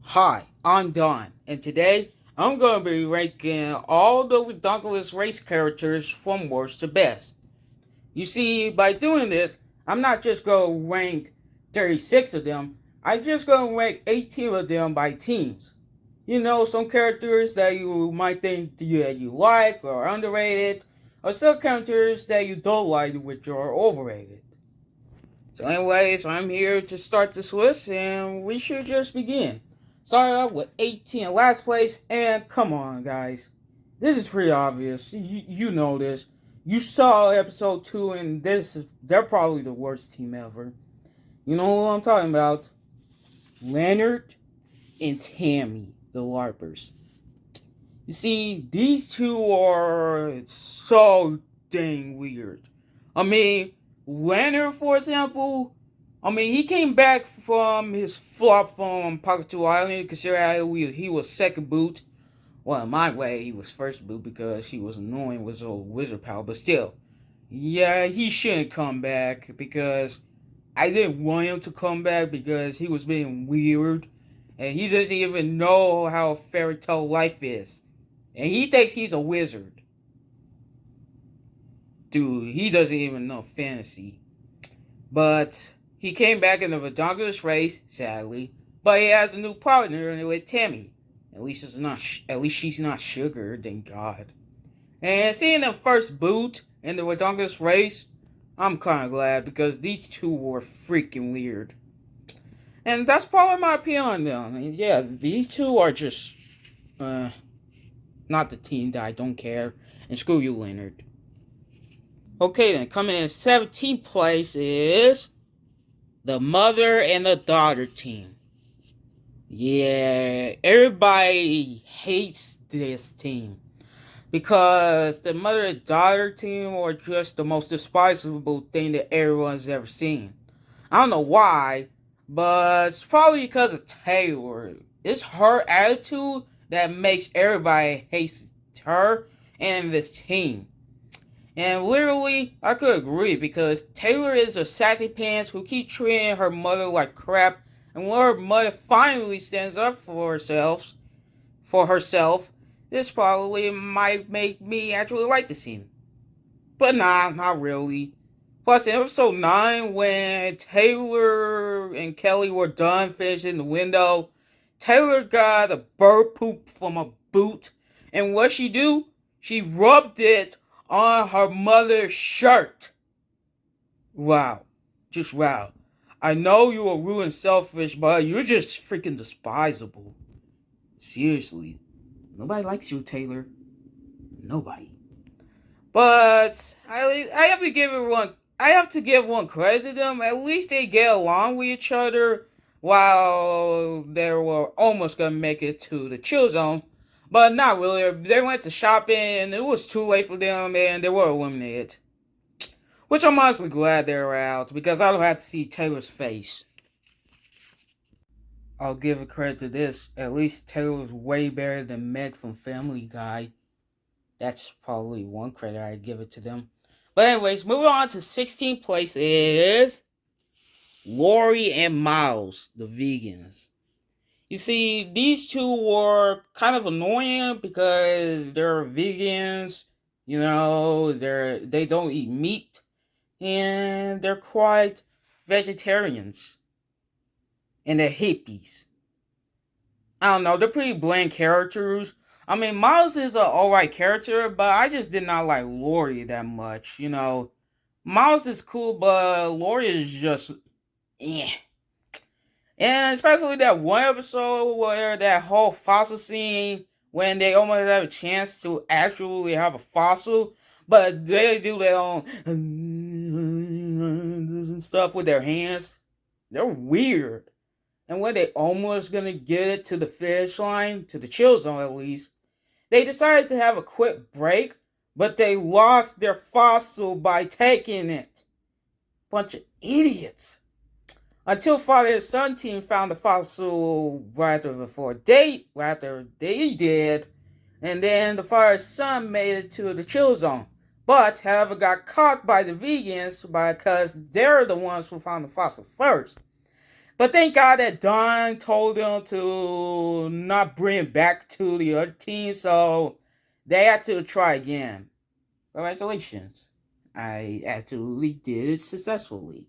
Hi, I'm Don, and today I'm going to be ranking all the Ridonculous race characters from worst to best. You see, by doing this, I'm not just going to rank 36 of them, I'm just going to rank 18 of them by teams. You know, some characters that you might think that you like or underrated, or some characters that you don't like which are overrated. So, anyways, I'm here to start this list, and we should just begin. Start off with 18 in last place, and come on, guys. This is pretty obvious. You know this. You saw episode 2, and they're probably the worst team ever. You know what I'm talking about. Leonard and Tammy, the LARPers. You see, these two are so dang weird. I mean, Leonard, for example, he came back from his flop from Pocket 2 Island, considering he was second boot. Well, in my way, he was first boot because he was annoying with his old wizard power, but still. Yeah, he shouldn't come back because I didn't want him to come back because he was being weird. And he doesn't even know how fairy tale life is. And he thinks he's a wizard. Dude, he doesn't even know fantasy. But he came back in the Ridonculous race, sadly. But he has a new partner with Tammy. At least it's not. At least she's not sugar. Thank God. And seeing them first boot in the Ridonculous race, I'm kind of glad because these two were freaking weird. And that's probably my opinion on them. And yeah, these two are just not the team that I don't care. And screw you, Leonard. Okay, then coming in 17th place is the mother and the daughter team. Yeah, everybody hates this team because the mother and daughter team are just the most despisable thing that everyone's ever seen. I don't know why, but it's probably because of Taylor. It's her attitude that makes everybody hate her and this team. And literally, I could agree because Taylor is a sassy pants who keep treating her mother like crap, and when her mother finally stands up for herself, this probably might make me actually like the scene. But nah, not really. Plus, in episode 9, when Taylor and Kelly were done finishing the window, Taylor got a bird poop from a boot, and what she do? She rubbed it on her mother's shirt. Wow. Just wow. I know you are rude and selfish, but you're just freaking despisable. Seriously. Nobody likes you, Taylor. Nobody. But I have to give everyone I have to give one credit to them. At least they get along with each other while they were almost gonna make it to the chill zone. But not really. They went to shopping and it was too late for them and they were eliminated. Which I'm honestly glad they're out because I don't have to see Taylor's face. I'll give a credit to this. At least Taylor's way better than Meg from Family Guy. That's probably one credit I'd give it to them. But anyways, moving on to 16th place is Laurie and Miles, the vegans. You see, these two were kind of annoying because they're vegans. You know, they don't eat meat, and they're quite vegetarians, and they're hippies. I don't know, they're pretty bland characters. I mean, Miles is an alright character, but I just did not like Laurie that much. You know, Miles is cool, but Laurie is just eh. And especially that one episode where that whole fossil scene when they almost have a chance to actually have a fossil, but they do their own stuff with their hands. They're weird. And when they almost gonna get it to the finish line, to the chill zone at least, they decided to have a quick break, but they lost their fossil by taking it. Bunch of idiots. Until father and son team found the fossil right after they did, and then the father and son made it to the chill zone. But, however, got caught by the vegans because they're the ones who found the fossil first. But thank God that Don told them to not bring it back to the other team, so they had to try again. Congratulations. I absolutely did it successfully.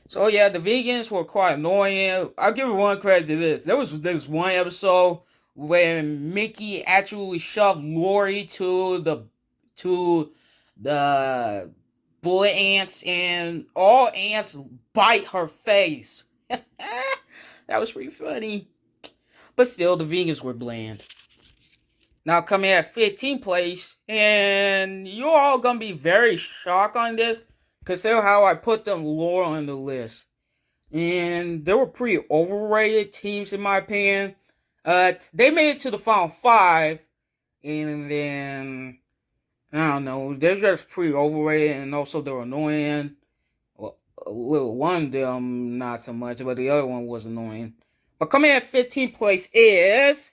So yeah, the vegans were quite annoying. I'll give one credit to this. There was one episode where Mickey actually shoved Laurie to the bullet ants, and all ants bite her face. That was pretty funny. But still, the vegans were bland. Now coming at 15th place, and you're all gonna be very shocked on this, consider how I put them lower on the list. And they were pretty overrated teams in my opinion. They made it to the final five, and then I don't know, they're just pretty overrated, and also they're annoying. Well, a little one of them not so much, but the other one was annoying. But coming at 15th place is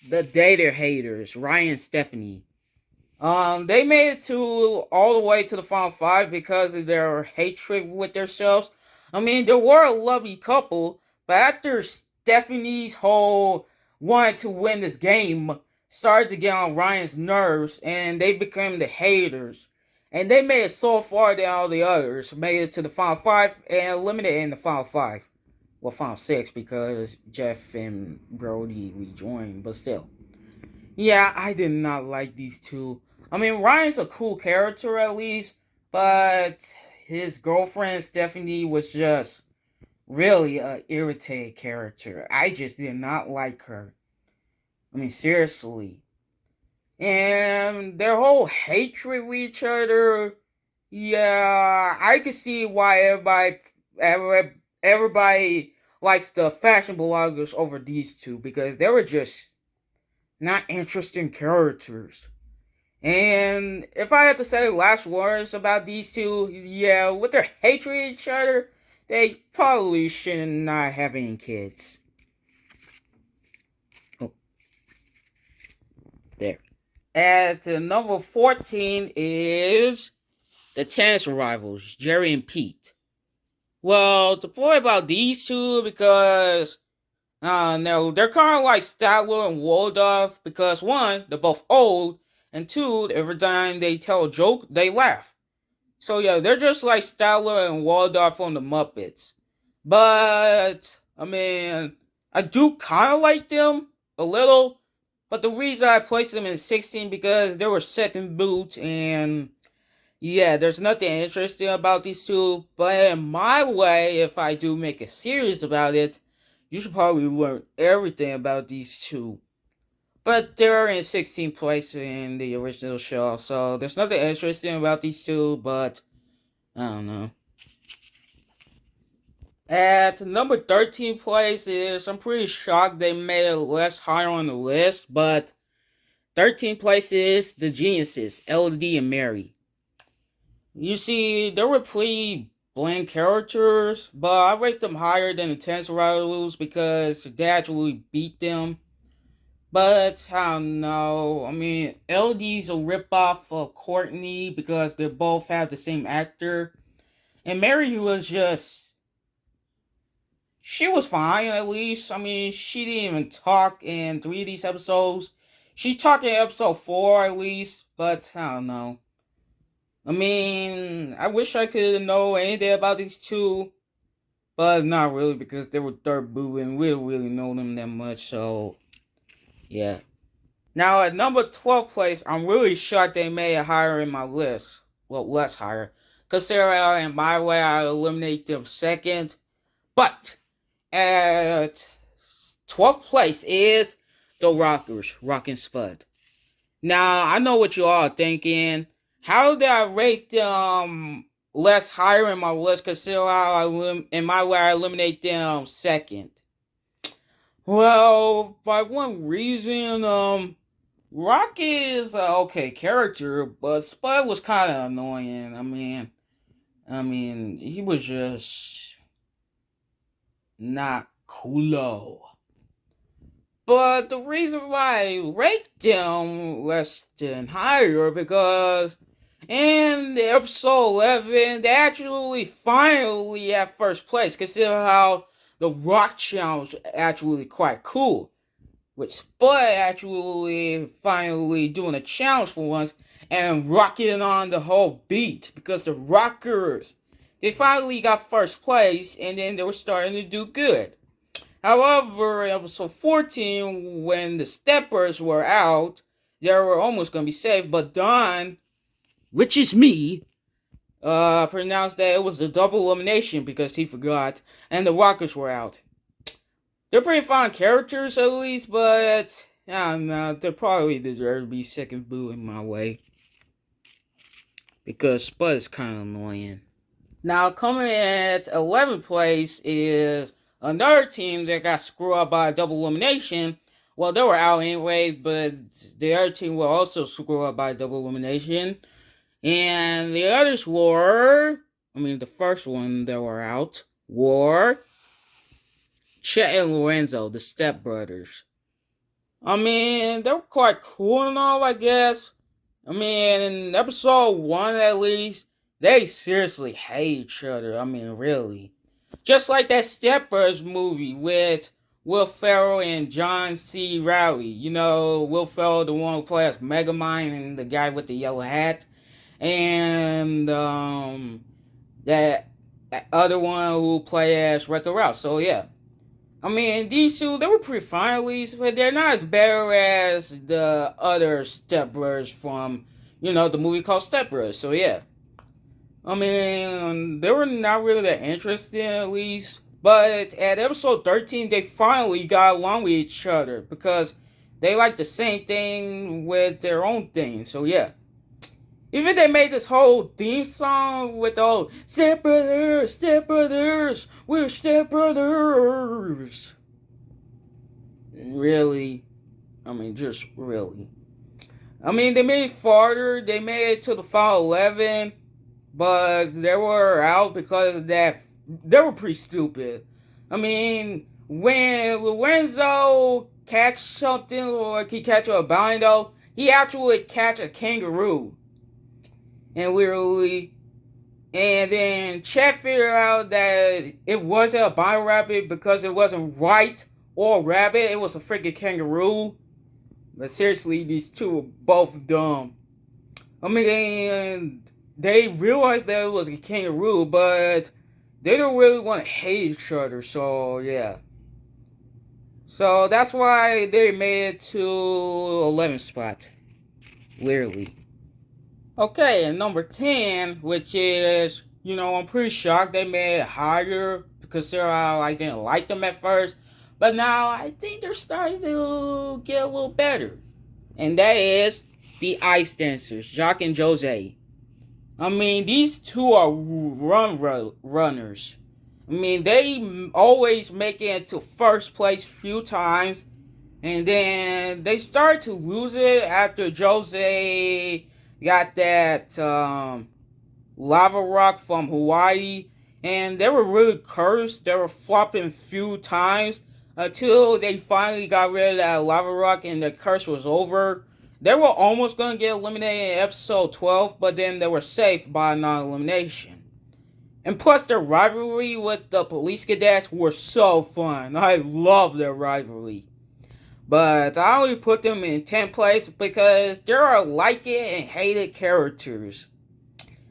the Dater Haters, Ryan and Stephanie. They made it to all the way to the final five because of their hatred with themselves. I mean, they were a lovely couple, but after Stephanie's whole wanted to win this game started to get on Ryan's nerves, and they became the haters. And they made it so far than all the others, made it to the final five and eliminated in the final five. Well, final six because Geoff and Brody rejoined, but still. Yeah, I did not like these two. I mean, Ryan's a cool character at least, but his girlfriend Stephanie was just really a irritated character. I just did not like her. I mean, seriously. And their whole hatred with each other, yeah, I could see why everybody likes the fashion bloggers over these two because they were just not interesting characters. And if I had to say last words about these two, yeah, with their hatred of each other, they probably should not have any kids. Oh, there. At number 14 is the tennis rivals, Gerry and Pete. Well, the point about these two, because no, they're kind of like Statler and Waldorf because one, they're both old, and two, every time they tell a joke, they laugh. So yeah, they're just like Statler and Waldorf from the Muppets. But I mean, I do kind of like them a little, but the reason I placed them in 16 because they were second boot, and yeah, there's nothing interesting about these two. But in my way, if I do make a series about it, you should probably learn everything about these two. But they're in 16th place in the original show, so there's nothing interesting about these two, but I don't know. At number 13 place is, I'm pretty shocked they made it less higher on the list, but 13th place is the Geniuses, Ellody and Mary. You see, they were pretty bland characters, but I rate them higher than the Tennis Rivals because they actually beat them. But I don't know. I mean, LD's a ripoff of Courtney because they both have the same actor. And Mary was just. She was fine, at least. I mean, she didn't even talk in 3 of these episodes. She talked in episode 4, at least. But I don't know. I mean, I wish I could know anything about these two. But not really because they were third boo and we don't really know them that much. So, yeah. Now at number 12th place, I'm really shocked they made it higher in my list. Well, less higher. Considering in my way I eliminate them second. But at 12th place is the Rockers, Rock and Spud. Now I know what you all are thinking. How did I rate them less higher in my list? Considering how in my way I eliminate them second. Well, by one reason, Rock is an okay character, but Spud was kind of annoying. I mean, he was just not coolo. But the reason why I ranked them less than higher because in the episode 11, they actually finally at first place. Consider how the rock challenge was actually quite cool. With Spud actually finally doing a challenge for once and rocking on the whole beat because the Rockers, they finally got first place and then they were starting to do good. However, in episode 14, when the Steppers were out, they were almost going to be safe, but Don, which is me, pronounced that it was a double elimination because he forgot, and the Rockers were out. They're pretty fun characters at least, but I don't know, they probably deserve to be second boo in my way. Because Spud is kind of annoying. Now, coming at 11th place is another team that got screwed up by a double elimination. Well, they were out anyway, but the other team were also screwed up by a double elimination. And the others were, the first one that were out were Chet and Lorenzo, the stepbrothers. They were quite cool and all, I guess. In episode 1 at least, they seriously hate each other. Really. Just like that Step Brothers movie with Will Ferrell and John C. Reilly. You know, Will Ferrell, the one who plays Megamind, and the guy with the yellow hat. And that other one who plays as Wreck-It Ralph. So, yeah. These two, they were pretty fine at least, but they're not as bad as the other Step Brothers from, the movie called Step Brothers. So, yeah. They were not really that interesting at least. But at episode 13, they finally got along with each other because they like the same thing with their own thing. So, yeah. Even they made this whole theme song with the whole Step Brothers, we're Step Brothers. Really? Just really. They made it farther. They made it to the final 11, but they were out because of that. They were pretty stupid. When Lorenzo catch something, or he catch a albino, he actually catch a kangaroo. And then Chet figured out that it wasn't a bio rabbit because it wasn't white or rabbit, it was a freaking kangaroo. But seriously, these two were both dumb. They realized that it was a kangaroo, but they don't really want to hate each other, so yeah. So that's why they made it to 11th spot. Literally. Okay, and number 10, which is, I'm pretty shocked they made it higher because I didn't like them at first. But now I think they're starting to get a little better. And that is the Ice Dancers, Jacques and Josee. These two are runners. They always make it into first place a few times. And then they start to lose it after Josee got that lava rock from Hawaii, and they were really cursed. They were flopping a few times until they finally got rid of that lava rock and the curse was over. They were almost going to get eliminated in episode 12, but then they were safe by non-elimination. And plus their rivalry with the police cadets were so fun. I love their rivalry. But I only put them in 10th place because they're like it and hated characters.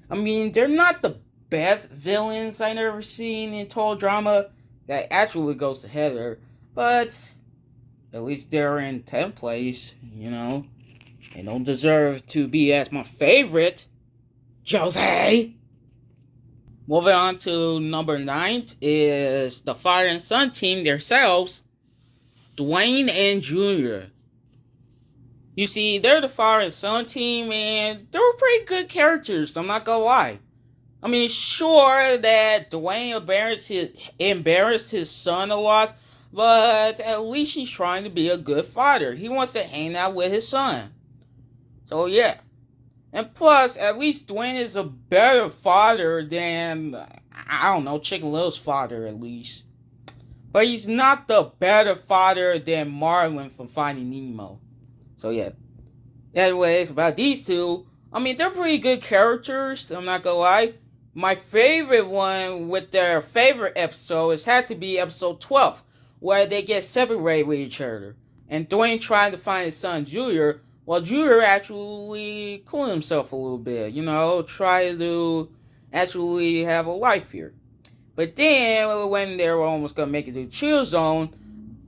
They're not the best villains I've ever seen in total drama. That actually goes to Heather. But at least they're in 10th place, They don't deserve to be as my favorite. Josee! Moving on to number 9 is the Fire and Sun team themselves. Dwayne and Junior. You see, they're the Fire and Sun team, and they were pretty good characters, I'm not gonna lie. Sure that Dwayne embarrassed his son a lot, but at least he's trying to be a good father. He wants to hang out with his son. So, yeah. And plus, at least Dwayne is a better father than, Chicken Little's father, at least. But he's not the better father than Marlin from Finding Nemo. So, yeah. Anyways, about these two, they're pretty good characters, I'm not gonna lie. my favorite one with their favorite episode has had to be episode 12, where they get separated with each other. And Dwayne trying to find his son Junior, while Junior actually cooling himself a little bit, try to actually have a life here. But then, when they were almost gonna make it to the chill zone,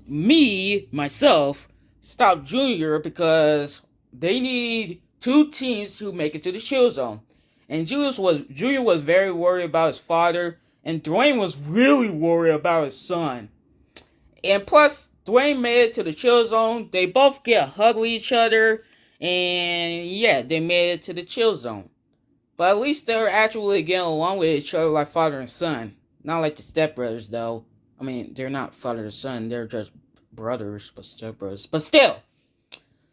myself, stopped Junior because they need two teams to make it to the chill zone. And Junior was very worried about his father, and Dwayne was really worried about his son. And plus, Dwayne made it to the chill zone. They both get a hug with each other, and yeah, they made it to the chill zone. But at least they're actually getting along with each other like father and son. Not like the stepbrothers, though. I mean, they're not father and son. They're just brothers, but stepbrothers. But still.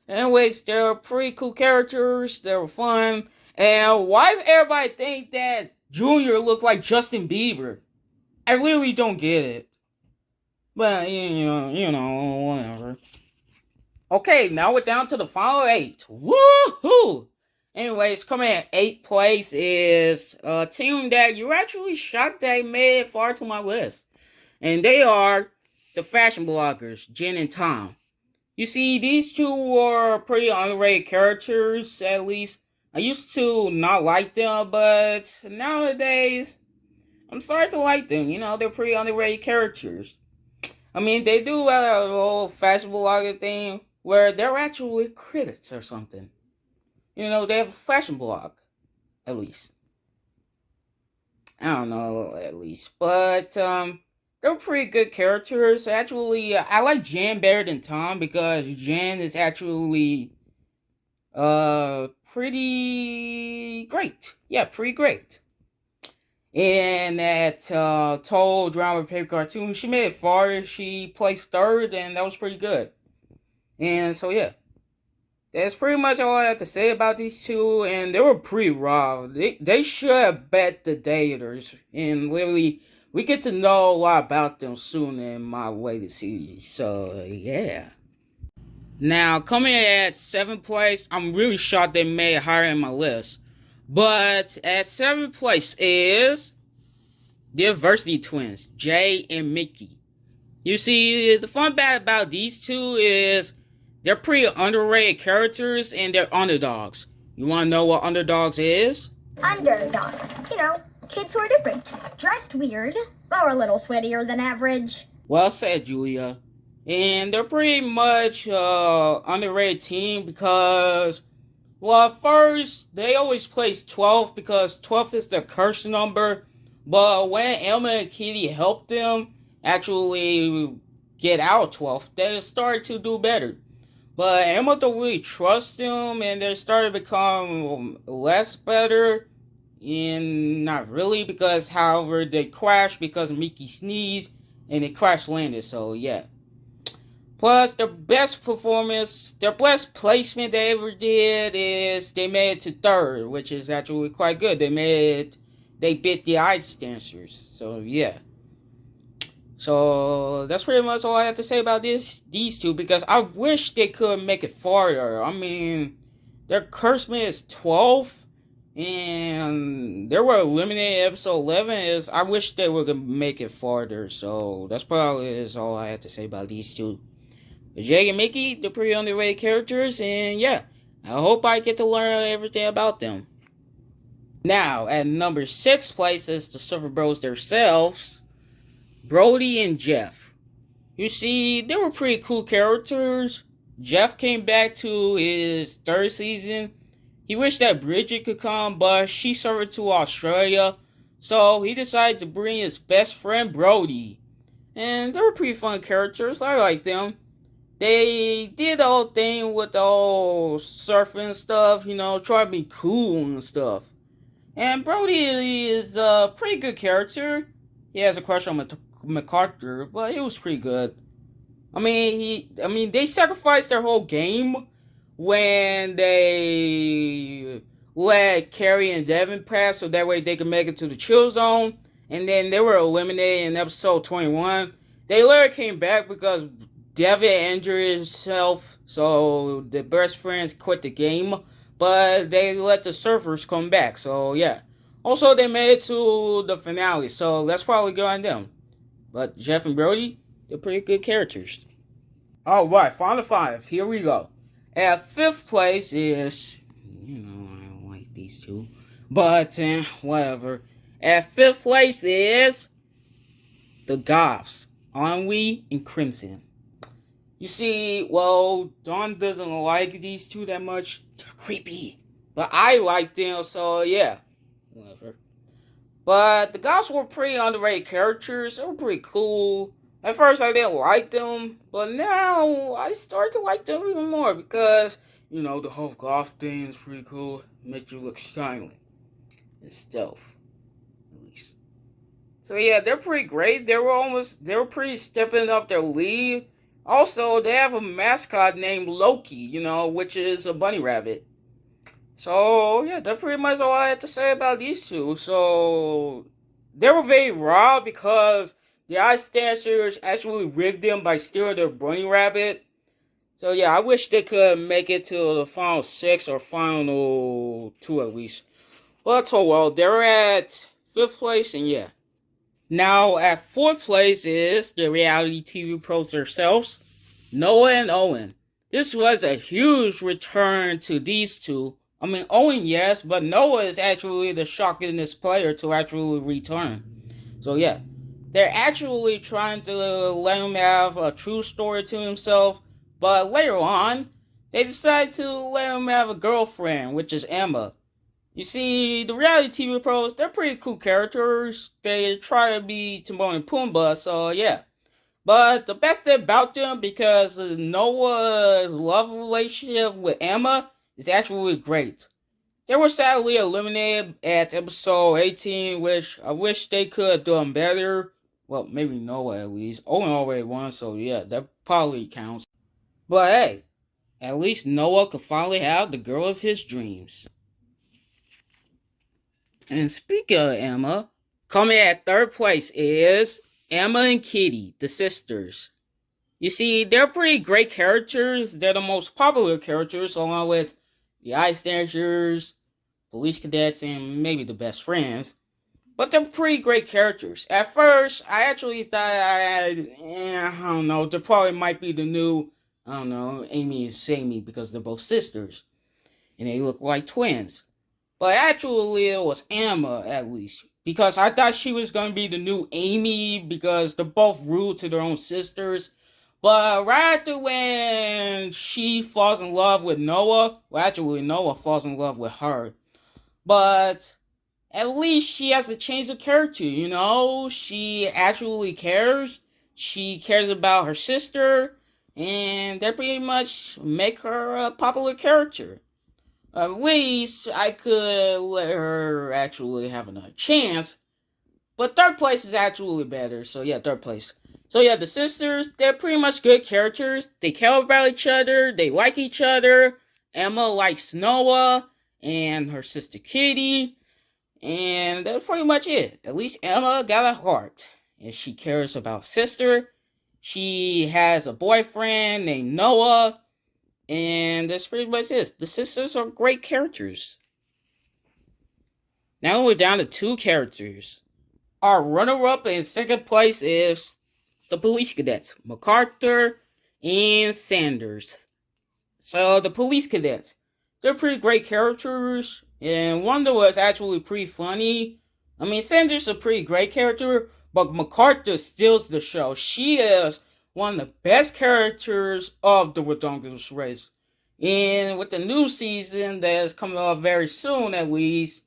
Anyways, they're pretty cool characters. They were fun. And why does everybody think that Junior looked like Justin Bieber? I really don't get it. But, whatever. Okay, now we're down to the final 8. Woohoo! Anyways, coming in 8th place is a team that you actually shocked they made it far to my list. And they are the fashion bloggers, Jen and Tom. You see, these two were pretty underrated characters, at least. I used to not like them, but nowadays, I'm starting to like them. They're pretty underrated characters. I mean, they do a little fashion blogger thing where they're actually critics or something. They have a fashion blog, at least. I don't know, at least. But, they're pretty good characters. Actually, I like Jen better than Tom because Jen is actually, pretty great. Yeah, pretty great. And that, Total Drama Paper Cartoon, she made it far. She placed 3rd, and that was pretty good. And so, yeah. That's pretty much all I have to say about these two, and they were pretty raw. They should have bet the daters, and literally, we get to know a lot about them soon in my way to see. So, yeah. Now, coming at 7th place, I'm really shocked they made it higher in my list. But at 7th place is the Adversity Twins, Jay and Mickey. You see, the fun part about these two is they're pretty underrated characters and they're underdogs. You want to know what underdogs is? Underdogs. Kids who are different, dressed weird, or a little sweatier than average. Well said, Julia. And they're pretty much underrated team because, well, at first, they always place 12 because 12 is their curse number. But when Elma and Kitty helped them actually get out 12, they started to do better. But Emma don't really trust them, and they started to become less better. And not really, because, however, they crashed because Mickey sneezed, and they crash landed, so yeah. Plus, their best performance, their best placement they ever did is they made it to 3rd, which is actually quite good. They beat the Ice Dancers, so yeah. So that's pretty much all I have to say about these two, because I wish they could make it farther. I mean, their curse is 12, and they were eliminated episode 11. I wish they were gonna make it farther. So that's probably is all I have to say about these two. But Jay and Mickey, they're pretty underrated characters, and yeah, I hope I get to learn everything about them. Now, at number 6 place is the Surfer Bros themselves, Brody and Geoff. You see, they were pretty cool characters. Geoff came back to his 3rd season. He wished that Bridget could come, but she served to Australia. So he decided to bring his best friend Brody. And they were pretty fun characters. I like them. They did the whole thing with the whole surfing stuff, try to be cool and stuff. And Brody is a pretty good character. He has a crush on MacArthur, but it was pretty good. I mean, they sacrificed their whole game when they let Carrie and Devin pass, so that way they could make it to the chill zone. And then they were eliminated in episode 21. They later came back because Devin injured himself, so the best friends quit the game. But they let the surfers come back, so yeah. Also, they made it to the finale, so let's probably go on them. But Geoff and Brody, they're pretty good characters. Alright, final five. Here we go. At fifth place is, I don't like these two, but whatever. At fifth place is the Goths, Ennui and Crimson. You see, well, Dawn doesn't like these two that much. They're creepy. But I like them, so yeah. Whatever. But the Goths were pretty underrated characters. They were pretty cool. At first I didn't like them, but now I start to like them even more because, the whole Goth thing is pretty cool. It makes you look silent and stealth, at least. So yeah, they're pretty great. They were pretty stepping up their lead. Also, they have a mascot named Loki, which is a bunny rabbit. So yeah, that's pretty much all I had to say about these two. So they were very raw because the Ice Dancers actually rigged them by stealing their bunny rabbit. So yeah, I wish they could make it to the final 6 or final 2 at least. But oh well, they're at 5th place and yeah. Now at 4th place is the reality TV pros themselves, Noah and Owen. This was a huge return to these two. I mean, Owen, yes, but Noah is actually the shockingest player to actually return. So yeah, they're actually trying to let him have a true story to himself, but later on, they decide to let him have a girlfriend, which is Emma. You see, the reality TV pros, they're pretty cool characters. They try to be Timon and Pumbaa, so yeah. But the best thing about them, because Noah's love relationship with Emma is actually great. They were sadly eliminated at episode 18, which I wish they could have done better. Well, maybe Noah at least. Owen already won, so yeah, that probably counts. But hey, at least Noah could finally have the girl of his dreams. And speaking of Emma, coming at 3rd place is Emma and Kitty, the sisters. You see, they're pretty great characters. They're the most popular characters, along with the Ice Dancers, police cadets, and maybe the best friends. But they're pretty great characters. At first, I actually thought, I don't know, they probably might be the new, Amy and Sammy because they're both sisters. And they look like twins. But actually, it was Emma, at least. Because I thought she was going to be the new Amy because they're both rude to their own sisters. But right after when she falls in love with Noah, well, actually, Noah falls in love with her. But at least she has a change of character, She actually cares. She cares about her sister. And that pretty much make her a popular character. At least I could let her actually have another chance. But 3rd place is actually better. So yeah, 3rd place. So yeah, the sisters, they're pretty much good characters. They care about each other. They like each other. Emma likes Noah and her sister Kitty. And that's pretty much it. At least Emma got a heart. And she cares about her sister. She has a boyfriend named Noah. And that's pretty much it. The sisters are great characters. Now we're down to 2 characters. Our runner-up in 2nd place is the police cadets, MacArthur and Sanders. So the police cadets, they're pretty great characters, and one that was actually pretty funny. I mean, Sanders is a pretty great character, but MacArthur steals the show. She is one of the best characters of the Ridonculous race. And with the new season that is coming up very soon, at least,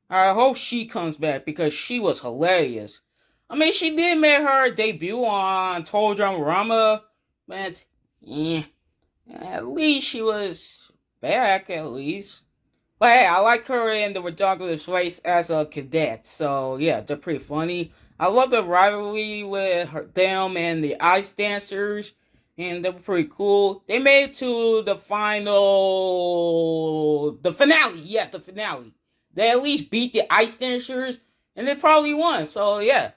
I hope she comes back because she was hilarious. I mean, she did make her debut on Total Drama, but at least she was back, at least. But hey, I like her in the Ridonculous race as a cadet, so yeah, they're pretty funny. I love the rivalry with them and the Ice Dancers, and they're pretty cool. They made it to the finale, yeah, the finale. They at least beat the Ice Dancers, and they probably won, so yeah.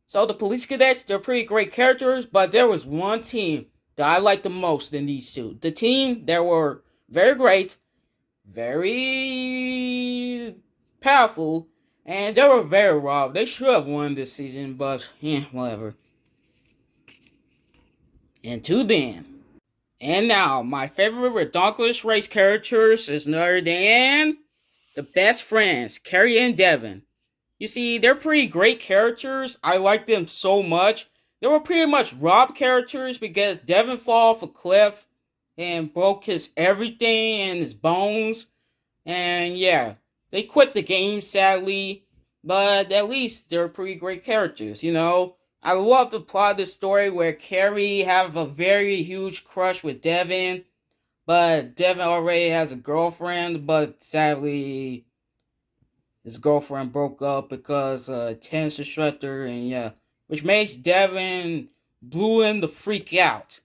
So the police cadets, they're pretty great characters, but there was one team that I liked the most than these two. The team that were very great, very powerful, And they were very robbed. They should have won this season, but whatever. Until then. And now, my favorite Ridonculous race characters is none other than the best friends, Carrie and Devin. You see, they're pretty great characters. I like them so much. They were pretty much robbed characters because Devin fell off a cliff and broke his everything and his bones. And yeah, they quit the game sadly, but at least they're pretty great characters, you know. I love the plot of the story where Carrie have a very huge crush with Devin, but Devin already has a girlfriend, but sadly his girlfriend broke up because tennis instructor, and yeah, which makes Devin blue in the freak out.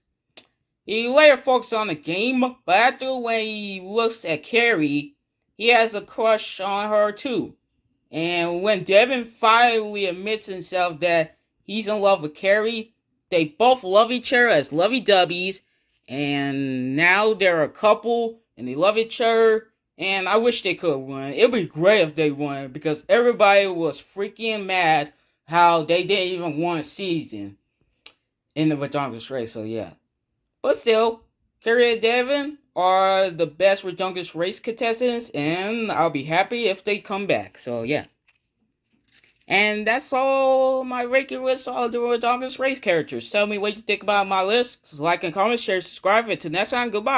He later focuses on the game, but after when he looks at Carrie, he has a crush on her too. And when Devin finally admits himself that he's in love with Carrie, they both love each other as lovey-dovey's, and now they're a couple, and they love each other, and I wish they could win. It would be great if they won, because everybody was freaking mad how they didn't even win a season in the Ridonculous race, so yeah. But still, Carrie and Devin are the best Ridonculous race contestants, and I'll be happy if they come back. So yeah. And that's all my ranking list of all the Ridonculous race characters. Tell me what you think about my list. Like and comment, share, subscribe. Until next time, goodbye.